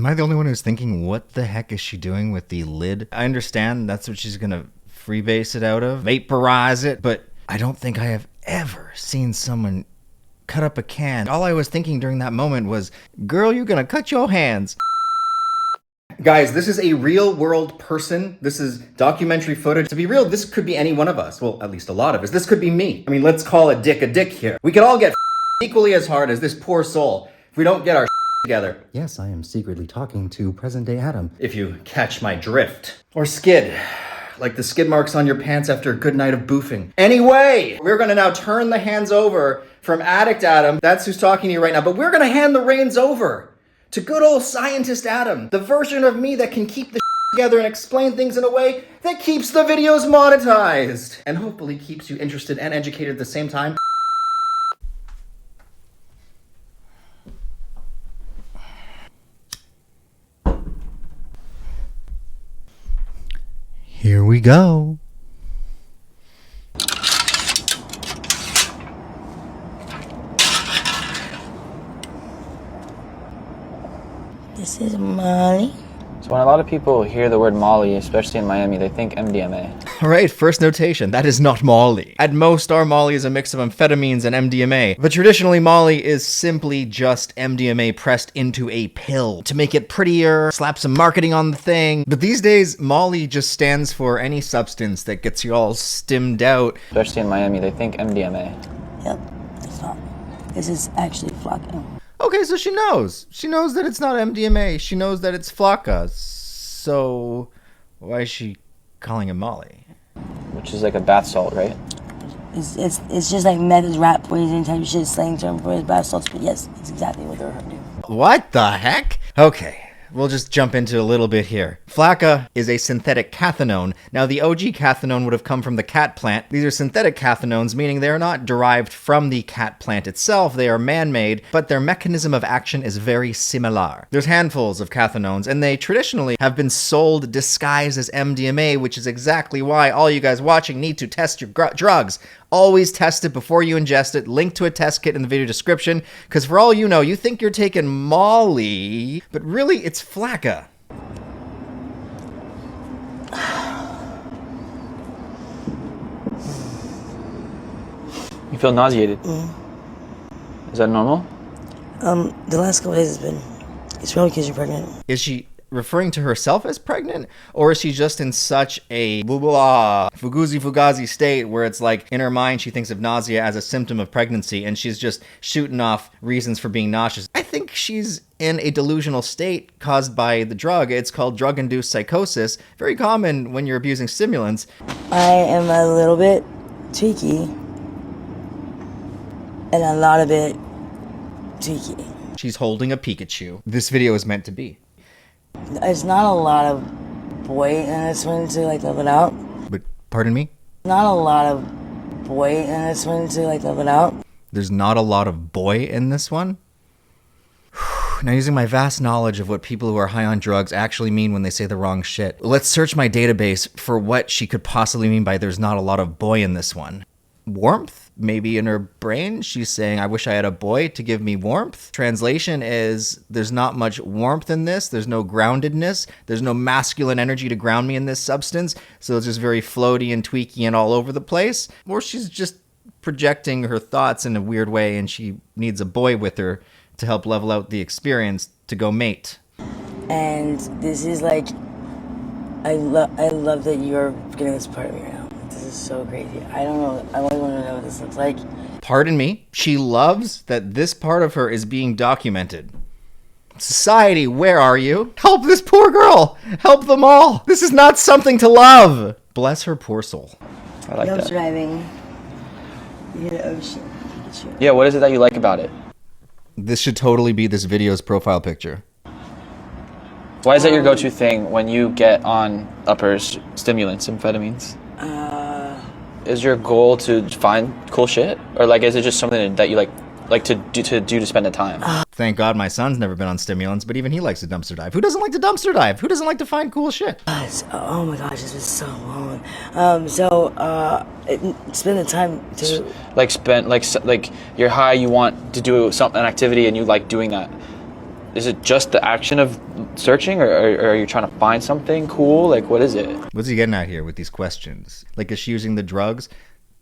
Am I the only one who's thinking, what the heck is she doing with the lid? I understand that's what she's gonna freebase it out of, vaporize it, but I don't think I have ever seen someone cut up a can. All I was thinking during that moment was, girl, you're gonna cut your hands. Guys, this is a real world person. This is documentary footage. To be real, this could be any one of us. Well, at least a lot of us. This could be me. I mean, let's call a dick here. We could all get equally as hard as this poor soul if we don't get our together. Yes, I am secretly talking to present-day Adam. If you catch my drift. Or skid. Like the skid marks on your pants after a good night of boofing. Anyway, we're gonna now turn the hands over from Addict Adam. That's who's talking to you right now. But we're gonna hand the reins over to good old Scientist Adam, the version of me that can keep the together and explain things in a way that keeps the videos monetized. And hopefully keeps you interested and educated at the same time. Here we go. This is Molly. So when a lot of people hear the word Molly, especially in Miami, they think MDMA. All right, first notation, that is not Molly. At most, our Molly is a mix of amphetamines and MDMA, but traditionally Molly is simply just MDMA pressed into a pill to make it prettier, slap some marketing on the thing. But these days, Molly just stands for any substance that gets you all stimmed out. Especially in Miami, they think MDMA. Yep, it's not. This is actually Flakka. Okay, so she knows. She knows that it's not MDMA. She knows that it's Flakka. So why is she calling it Molly? Which is like a bath salt, right? It's just like meth is rat poison type of shit, slang term for his bath salts, but yes, it's exactly what they're doing. What the heck? Okay. We'll just jump into a little bit here. Flakka is a synthetic cathinone. Now, the OG cathinone would have come from the cat plant. These are synthetic cathinones, meaning they are not derived from the cat plant itself. They are man-made, but their mechanism of action is very similar. There's handfuls of cathinones, and they traditionally have been sold disguised as MDMA, which is exactly why all you guys watching need to test your drugs. Always test it before you ingest it. Link to a test kit in the video description, because for all you know, you think you're taking Molly, but really it's Flakka. You feel nauseated. Is that normal? The last couple days it's probably because you're pregnant. Is she referring to herself as pregnant, or is she just in such a fugazi state where it's like in her mind she thinks of nausea as a symptom of pregnancy and she's just shooting off reasons for being nauseous? I think she's in a delusional state caused by the drug. It's called drug-induced psychosis, very common when you're abusing stimulants. I am a little bit tweaky and a lot of it tweaky. She's holding a Pikachu. This video is meant to be. There's not a lot of boy in this one to like level it out. But, pardon me? Not a lot of boy in this one to like level it out. There's not a lot of boy in this one? Now, using my vast knowledge of what people who are high on drugs actually mean when they say the wrong shit, let's search my database for what she could possibly mean by there's not a lot of boy in this one. Warmth? Maybe in her brain, she's saying, I wish I had a boy to give me warmth. Translation is, there's not much warmth in this. There's no groundedness. There's no masculine energy to ground me in this substance. So it's just very floaty and tweaky and all over the place. Or she's just projecting her thoughts in a weird way and she needs a boy with her to help level out the experience to go mate. And this is like, I love that you're getting this part of me right now. This is so crazy. I don't know. I really want to know what this looks like. Pardon me? She loves that this part of her is being documented. Society, where are you? Help this poor girl! Help them all! This is not something to love! Bless her poor soul. I like that. Driving. You the ocean. Yeah, what is it that you like about it? This should totally be this video's profile picture. Why is that your go-to thing when you get on uppers, stimulants, amphetamines? Is your goal to find cool shit? Or like, is it just something that you like to do to spend the time? Thank God my son's never been on stimulants, but even he likes to dumpster dive. Who doesn't like to dumpster dive? Who doesn't like to find cool shit? Oh my gosh, this was so long. Spend the time to Like you're high, you want to do an activity and you like doing that. Is it just the action of searching, or are you trying to find something cool? Like, what is it? What's he getting at here with these questions? Like, is she using the drugs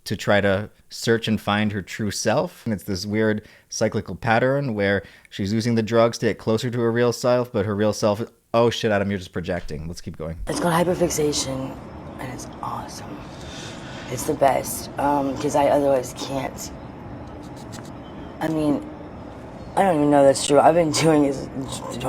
to try to search and find her true self? And it's this weird cyclical pattern where she's using the drugs to get closer to her real self, but her real self is, oh shit, Adam, you're just projecting. Let's keep going. It's called hyperfixation, and it's awesome. It's the best, because I otherwise can't. I mean, I don't even know that's true. I've been doing it since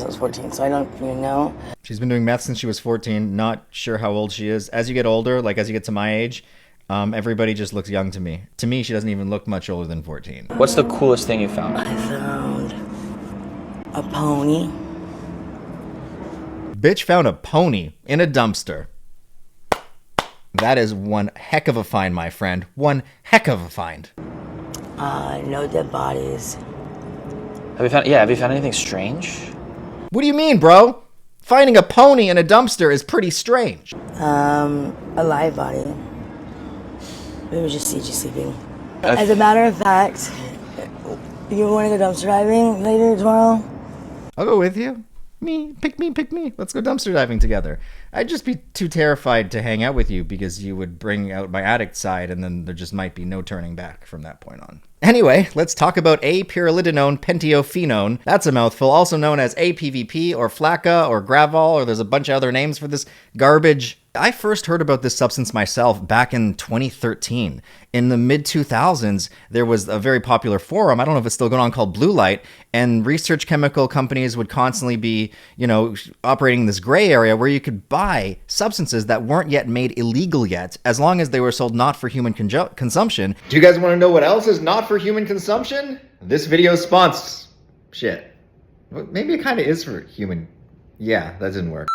I was 14, so I don't even know. She's been doing meth since she was 14. Not sure how old she is. As you get older, like as you get to my age, everybody just looks young to me. To me, she doesn't even look much older than 14. What's the coolest thing you found? I found a pony. Bitch found a pony in a dumpster. That is one heck of a find, my friend. One heck of a find. No dead bodies. Have you found anything strange? What do you mean, bro? Finding a pony in a dumpster is pretty strange. A live body. It was just CG sleeping. As a matter of fact, you want to go dumpster diving later tomorrow? I'll go with you. Pick me. Let's go dumpster diving together. I'd just be too terrified to hang out with you because you would bring out my addict side and then there just might be no turning back from that point on. Anyway, let's talk about apyridinone pentiophenones. That's a mouthful, also known as APVP or Flakka or Gravol, or there's a bunch of other names for this garbage. I first heard about this substance myself back in 2013. In the mid-2000s, there was a very popular forum, I don't know if it's still going on, called Blue Light, and research chemical companies would constantly be, operating this gray area where you could buy substances that weren't yet made illegal yet, as long as they were sold not for human consumption. Do you guys want to know what else is not for human consumption? This video is sponsored. Shit. Well, maybe it kind of is for human. Yeah, that didn't work.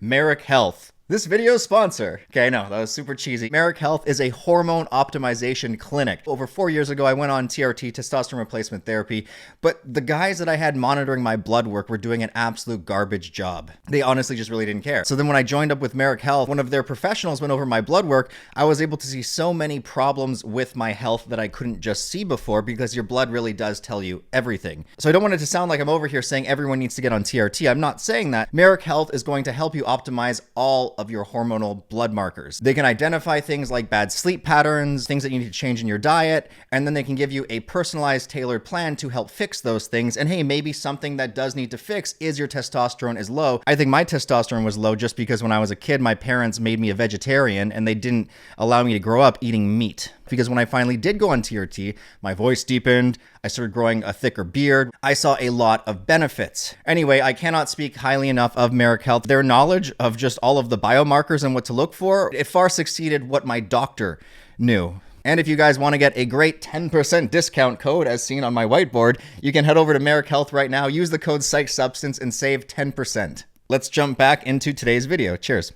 Merrick Health. This video's sponsor. Okay, no, that was super cheesy. Merrick Health is a hormone optimization clinic. Over 4 years ago, I went on TRT, testosterone replacement therapy, but the guys that I had monitoring my blood work were doing an absolute garbage job. They honestly just really didn't care. So then when I joined up with Merrick Health, one of their professionals went over my blood work. I was able to see so many problems with my health that I couldn't just see before, because your blood really does tell you everything. So I don't want it to sound like I'm over here saying everyone needs to get on TRT. I'm not saying that. Merrick Health is going to help you optimize all of your hormonal blood markers. They can identify things like bad sleep patterns, things that you need to change in your diet, and then they can give you a personalized, tailored plan to help fix those things. And hey, maybe something that does need to fix is your testosterone is low. I think my testosterone was low just because when I was a kid, my parents made me a vegetarian and they didn't allow me to grow up eating meat. Because when I finally did go on TRT, my voice deepened, I started growing a thicker beard, I saw a lot of benefits. Anyway, I cannot speak highly enough of Merrick Health. Their knowledge of just all of the biomarkers and what to look for, it far succeeded what my doctor knew. And if you guys want to get a great 10% discount code as seen on my whiteboard, you can head over to Merrick Health right now, use the code PsychSubstance and save 10%. Let's jump back into today's video. Cheers.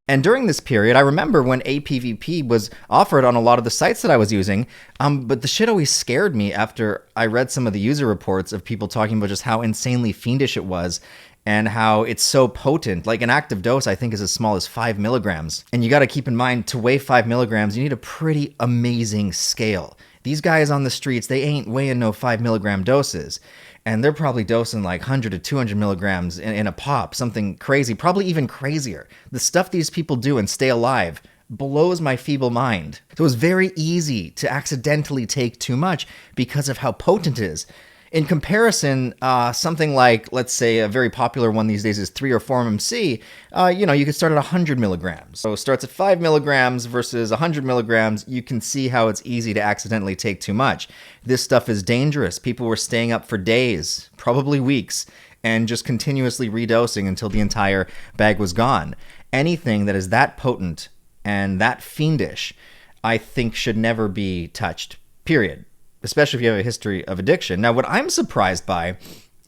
And during this period, I remember when APVP was offered on a lot of the sites that I was using, but the shit always scared me after I read some of the user reports of people talking about just how insanely fiendish it was and how it's so potent. Like an active dose, I think, is as small as 5 milligrams. And you got to keep in mind, to weigh 5 milligrams, you need a pretty amazing scale. These guys on the streets, they ain't weighing no 5 milligram doses. And they're probably dosing like 100 to 200 milligrams in a pop, something crazy, probably even crazier. The stuff these people do and stay alive blows my feeble mind. So it's very easy to accidentally take too much because of how potent it is. In comparison, something like, let's say, a very popular one these days is 3 or 4-MC. You could start at 100 milligrams. So it starts at 5 milligrams versus 100 milligrams. You can see how it's easy to accidentally take too much. This stuff is dangerous. People were staying up for days, probably weeks, and just continuously redosing until the entire bag was gone. Anything that is that potent and that fiendish, I think should never be touched, period. Especially if you have a history of addiction. Now, what I'm surprised by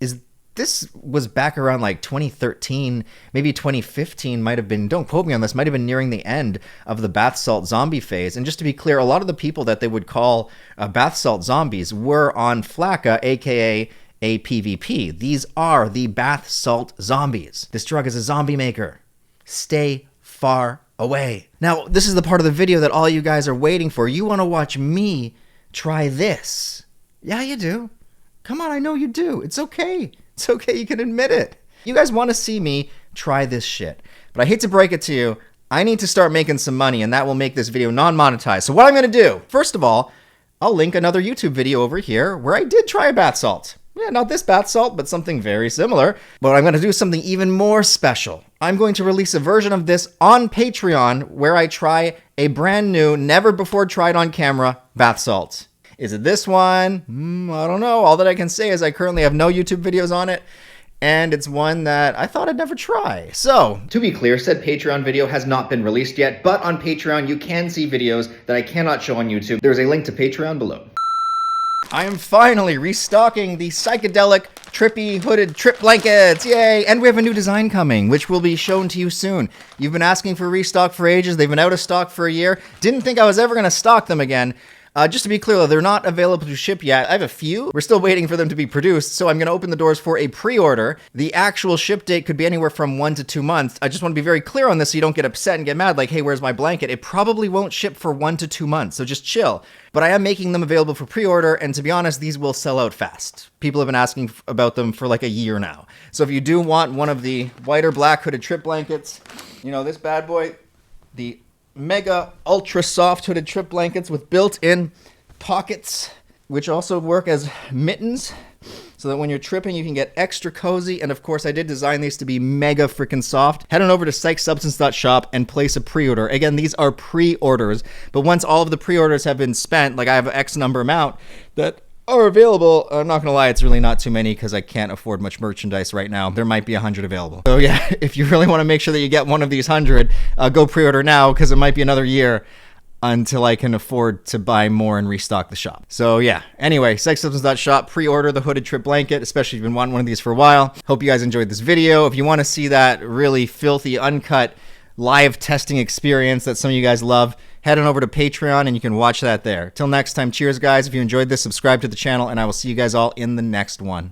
is this was back around like 2013, maybe 2015 might have been, don't quote me on this, might have been nearing the end of the bath salt zombie phase. And just to be clear, a lot of the people that they would call bath salt zombies were on Flakka, aka APVP. These are the bath salt zombies. This drug is a zombie maker. Stay far away. Now, this is the part of the video that all you guys are waiting for. You want to watch me try this. Yeah, you do. Come on, I know you do. It's okay. It's okay. You can admit it. You guys want to see me try this shit. But I hate to break it to you. I need to start making some money, and that will make this video non-monetized. So what I'm going to do, first of all, I'll link another YouTube video over here where I did try a bath salt. Yeah, not this bath salt, but something very similar. But I'm going to do something even more special. I'm going to release a version of this on Patreon where I try a brand new, never before tried on camera bath salt. Is it this one? I don't know. All that I can say is I currently have no YouTube videos on it. And it's one that I thought I'd never try. So, to be clear, said Patreon video has not been released yet, but on Patreon you can see videos that I cannot show on YouTube. There's a link to Patreon below. I am finally restocking the psychedelic, trippy, hooded trip blankets. Yay! And we have a new design coming, which will be shown to you soon. You've been asking for restock for ages. They've been out of stock for a year. Didn't think I was ever going to stock them again. Just to be clear, though, they're not available to ship yet. I have a few. We're still waiting for them to be produced, so I'm going to open the doors for a pre-order. The actual ship date could be anywhere from 1 to 2 months. I just want to be very clear on this so you don't get upset and get mad like, hey, where's my blanket? It probably won't ship for 1 to 2 months, so just chill. But I am making them available for pre-order, and to be honest, these will sell out fast. People have been asking about them for like a year now. So if you do want one of the white or black hooded trip blankets, you know, this bad boy, the mega ultra soft hooded trip blankets with built-in pockets, which also work as mittens, so that when you're tripping you can get extra cozy. And of course I did design these to be mega freaking soft. Head on over to psychsubstance.shop and place a pre-order. Again, these are pre-orders, but once all of the pre-orders have been spent, like I have an X number amount that are available. I'm not gonna lie, it's really not too many because I can't afford much merchandise right now. There might be 100 available. So yeah, if you really want to make sure that you get one of these 100, go pre-order now because it might be another year until I can afford to buy more and restock the shop. So yeah, anyway, psychsubstance.shop, pre-order the hooded trip blanket, especially if you've been wanting one of these for a while. Hope you guys enjoyed this video. If you want to see that really filthy, uncut, live testing experience that some of you guys love, head on over to Patreon and you can watch that there. Till next time, cheers guys. If you enjoyed this, subscribe to the channel and I will see you guys all in the next one.